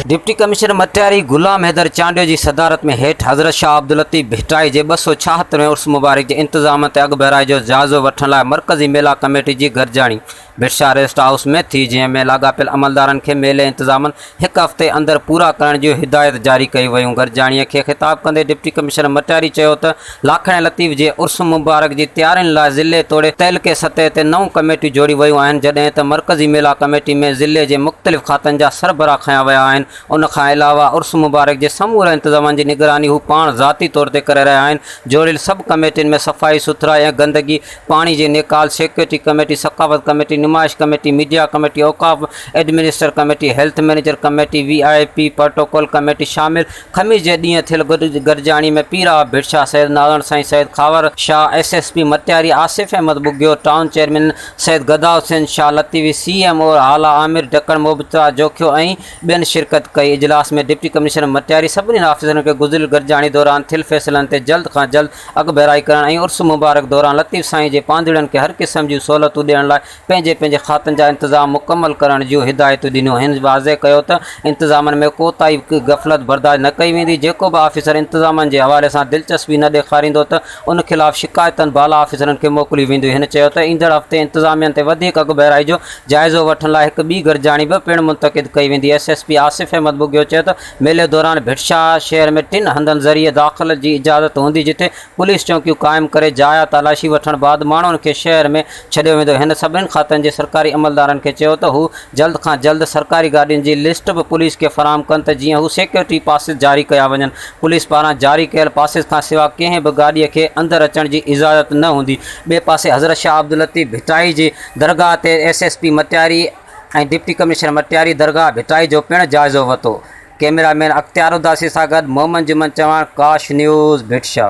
Deputy commissioner Matiari गुलाम हैदर चांडियो की सदारत में हेठ हज़रत शाह अब्दुल लतीफ़ भिटाई के 276 में उर्स मुबारक के इंतजाम ते अग बहराई जो जायज़ो वठण लाइ मरकज़ी मेला कमेटी की गरजाणी भिटशा रेस्ट हाउस में थी, जैमें लागापियल अमलदारन के मेले इंतजाम एक हफ़्ते अंदर पूरा करण जो हिदायत जारी कई वयूं। गरजाणीअ के खिताब कंदे डिप्टी कमिश्नर मटियारी चयो त लाखण लतीफ़ के उर्स मुबारक की तैयारियुनि लाइ ज़िले तोड़े तहलके सतह ते 9 कमेटियूं जोड़ी वयूं आहिनि, जॾहिं त मरकज़ी मेला कमेटी में ज़िले के मुख़्तलिफ़ खातनि जा सरबराह खया विया आहिनि। उन खां अलावा उर्स मुबारक के समूरे इंतजामनि की निगरानी हू पाण ज़ाती तौर ते करे रहिया आहिनि। जोड़ियल सब कमेटियुनि में सफ़ाई सुथरा या गंदगी, पानी के निकाल, सिक्योरिटी कमेटी, सकावत कमेटी, नुमाइश कमेटी, मीडिया कमेटी, औकाफ administer committee, health manager committee, VIP protocol committee शामिल। खमीस के ॾींहुं थियल गरजाणी में पीरा भिटशा Syed Narayan Sain Syed Khawar Shah, SSP Matiari Asif Ahmed Bugio, town chairman Syed Gada Hussain Shah लतीफ़ी, CM और आला आमिर ढक्कण मोबता जोखियो ऐं ॿियनि शिरकत कई। इजलास में डिप्टी कमिश्नर मटियारी सभिनी ऑफिसरन के गुज़िरियल गरजाणी दौरान थियल फैसलन ते जल्द खां जल्द अग बहराई करण ऐं उर्स मुबारक दौरान लतीफ़ साईं के पांधड़न के हर किस्म की सहूलतूं ॾियण लाइ पंहिंजे खातन जा इंतजाम मुकम्मल करण जूं हिदायतूं ॾिनियूं। हिन वाज़े कयो त इंतजामनि में कोताही गफ़लत बर्दाश्त न कई वेंदी। जेको बि ऑफिसर इंतजामनि के हवाले से दिलचस्पी न ॾेखारींदो त उन खिलाफ़ शिकायतन बाला ऑफिसरन के मोकिली वेंदियूं। हिन चयो त ईंदड़ हफ़्ते इंतजामियन ते वधीक अग बहराई जो जायज़ो वठण लाइ हिकु ॿी गरजाणी बि पिणु मुंतक़िद कई वेंदी। SSP आसिफ अहमद बुग्यो चयो त मेले दौरान भिटशा शहर में 3 हंधनि ज़रिए दाख़िल की इजाज़त हूंदी, जिथे पुलिस चौकियूं क़ाइम करे जाया तलाशी वठण बाद माण्हुनि खे शहर में छॾियो वेंदो। हिन सभिनी खातनि के सरकारी अमलदारन के चयो त हू जल्द खां जल्द सरकारी गाड़ियुनि की लिस्ट भी पुलिस के फराहम कन त जीअं हू सिक्योरिटी पासिस जारी कया वञनि। पुलिस पारां जारी कयल पासिस खां सिवा कंहिं भी गाड़ीअ के अंदर अचण की इजाज़त न हूंदी। ॿिए पासे हज़रत शाह अब्दुल लतीफ़ भिटाई जी दरगाह ते SSP मटियारी ऐं डिप्टी कमिश्नर मटियारी दरगाह भिटाई जो पिणु जायज़ो वरितो। कैमरामैन अख्तियार उदासी सां गॾु मोहम्मद जुमन चवाण, काश न्यूज़ भिटशा।